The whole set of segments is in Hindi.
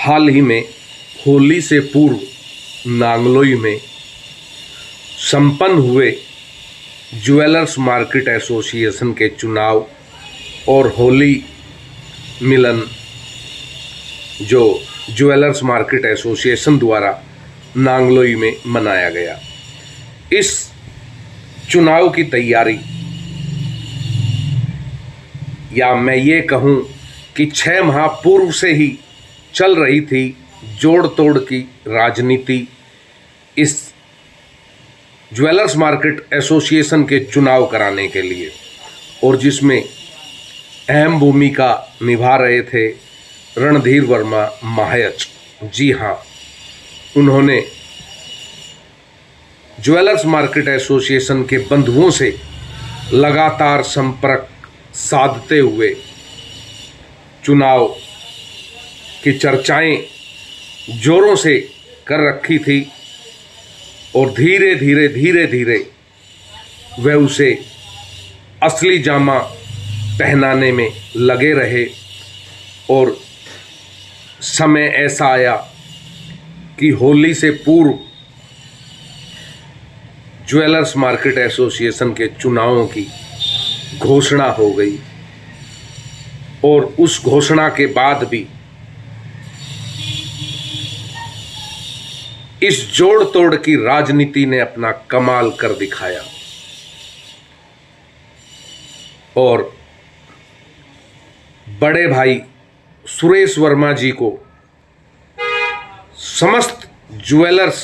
हाल ही में होली से पूर्व नांगलोई में संपन्न हुए ज्वेलर्स मार्केट एसोसिएशन के चुनाव और होली मिलन जो ज्वेलर्स मार्केट एसोसिएशन द्वारा नांगलोई में मनाया गया। इस चुनाव की तैयारी, या मैं ये कहूँ कि 6 माह पूर्व से ही चल रही थी जोड़ तोड़ की राजनीति इस ज्वेलर्स मार्केट एसोसिएशन के चुनाव कराने के लिए, और जिसमें अहम भूमिका निभा रहे थे रणधीर वर्मा महायच। जी हाँ, उन्होंने ज्वेलर्स मार्केट एसोसिएशन के बंधुओं से लगातार संपर्क साधते हुए चुनाव की चर्चाएं जोरों से कर रखी थी, और धीरे धीरे वह उसे असली जामा पहनाने में लगे रहे। और समय ऐसा आया कि होली से पूर्व ज्वेलर्स मार्केट एसोसिएशन के चुनावों की घोषणा हो गई, और उस घोषणा के बाद भी इस जोड़ तोड़ की राजनीति ने अपना कमाल कर दिखाया। और बड़े भाई सुरेश वर्मा जी को समस्त ज्वेलर्स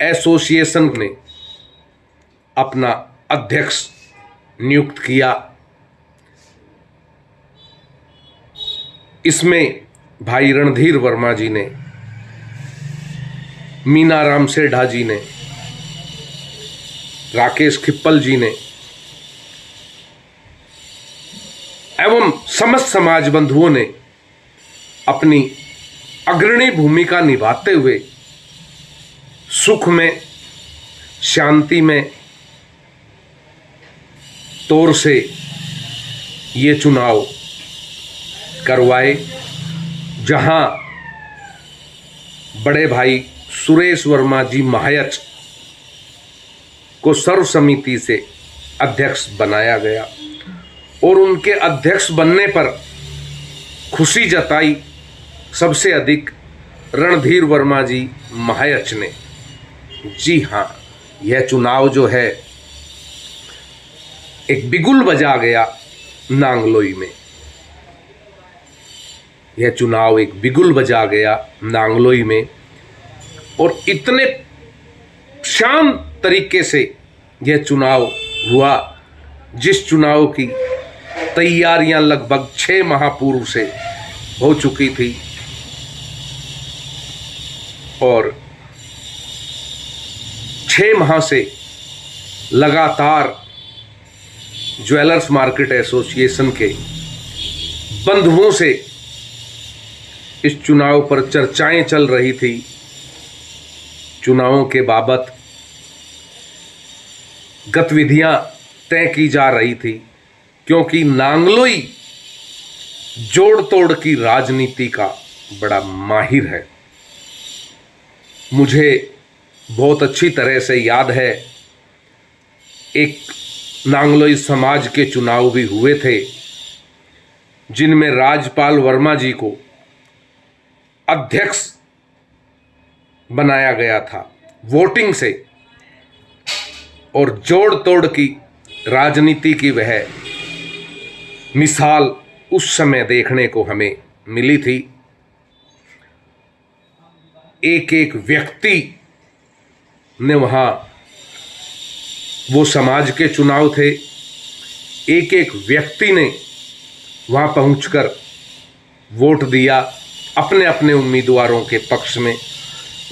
एसोसिएशन ने अपना अध्यक्ष नियुक्त किया। इसमें भाई रणधीर वर्मा जी ने, मीना राम सेढ़ा जी ने, राकेश खिप्पल जी ने एवं समस्त समाज बंधुओं ने अपनी अग्रणी भूमिका निभाते हुए सुख में, शांति में तौर से ये चुनाव करवाए, जहां बड़े भाई सुरेश वर्मा जी महायच को सर्वसम्मति से अध्यक्ष बनाया गया। और उनके अध्यक्ष बनने पर खुशी जताई सबसे अधिक रणधीर वर्मा जी महायच ने। जी हाँ, यह चुनाव जो है एक बिगुल बजा गया नांगलोई में। यह चुनाव एक बिगुल बजा गया नांगलोई में, और इतने शांत तरीके से यह चुनाव हुआ, जिस चुनाव की तैयारियां लगभग 6 माह पूर्व से हो चुकी थी। और 6 माह से लगातार ज्वेलर्स मार्केट एसोसिएशन के बंधुओं से इस चुनाव पर चर्चाएं चल रही थी। चुनावों के बाबत गतिविधियां तय की जा रही थी, क्योंकि नांगलोई जोड़ तोड़ की राजनीति का बड़ा माहिर है। मुझे बहुत अच्छी तरह से याद है, एक नांगलोई समाज के चुनाव भी हुए थे, जिनमें राजपाल वर्मा जी को अध्यक्ष बनाया गया था वोटिंग से, और जोड़ तोड़ की राजनीति की वह मिसाल उस समय देखने को हमें मिली थी। एक एक व्यक्ति ने वहाँ, वो समाज के चुनाव थे, एक एक व्यक्ति ने वहाँ पहुंचकर वोट दिया अपने अपने उम्मीदवारों के पक्ष में।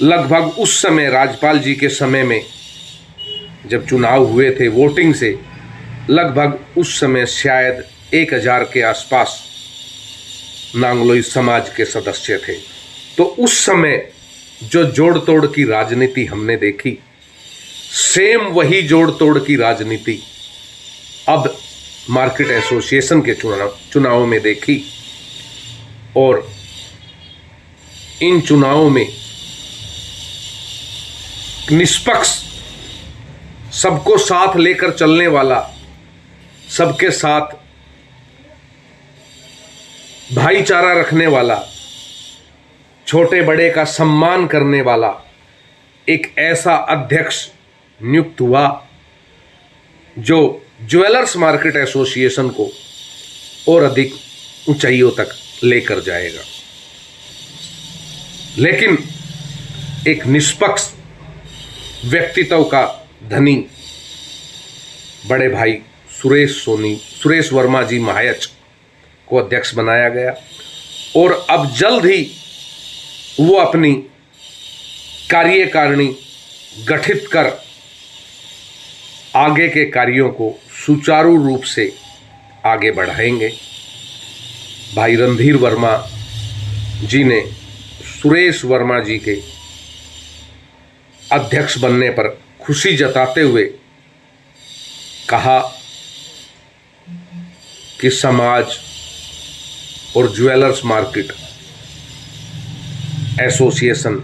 लगभग उस समय राजपाल जी के समय में जब चुनाव हुए थे वोटिंग से, लगभग उस समय शायद 1000 के आसपास नांगलोई समाज के सदस्य थे। तो उस समय जो जोड़ तोड़ की राजनीति हमने देखी, सेम वही जोड़ तोड़ की राजनीति अब मार्केट एसोसिएशन के चुनाव में देखी। और इन चुनावों में निष्पक्ष, सबको साथ लेकर चलने वाला, सबके साथ भाईचारा रखने वाला, छोटे बड़े का सम्मान करने वाला एक ऐसा अध्यक्ष नियुक्त हुआ जो ज्वेलर्स मार्केट एसोसिएशन को और अधिक ऊंचाइयों तक लेकर जाएगा। लेकिन एक निष्पक्ष व्यक्तित्व का धनी बड़े भाई सुरेश वर्मा जी महायच को अध्यक्ष बनाया गया और अब जल्द ही वो अपनी कार्यकारिणी गठित कर आगे के कार्यों को सुचारू रूप से आगे बढ़ाएंगे। भाई रणधीर वर्मा जी ने सुरेश वर्मा जी के अध्यक्ष बनने पर खुशी जताते हुए कहा कि समाज और ज्वेलर्स मार्केट एसोसिएशन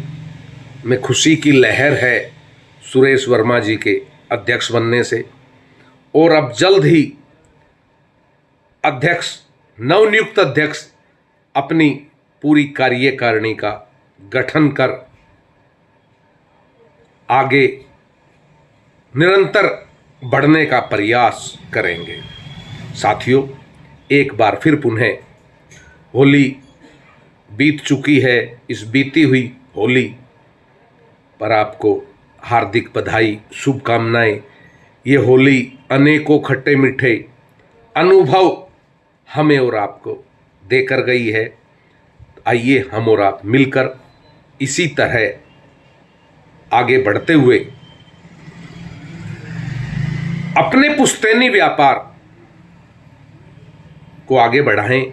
में खुशी की लहर है सुरेश वर्मा जी के अध्यक्ष बनने से, और अब जल्द ही अध्यक्ष, नवनियुक्त अध्यक्ष अपनी पूरी कार्यकारिणी का गठन कर आगे निरंतर बढ़ने का प्रयास करेंगे। साथियों, एक बार फिर पुनः होली बीत चुकी है। इस बीती हुई होली पर आपको हार्दिक बधाई, शुभकामनाएं। ये होली अनेकों खट्टे मीठे अनुभव हमें और आपको देकर गई है। आइए हम और आप मिलकर इसी तरह आगे बढ़ते हुए अपने पुश्तैनी व्यापार को आगे बढ़ाएं।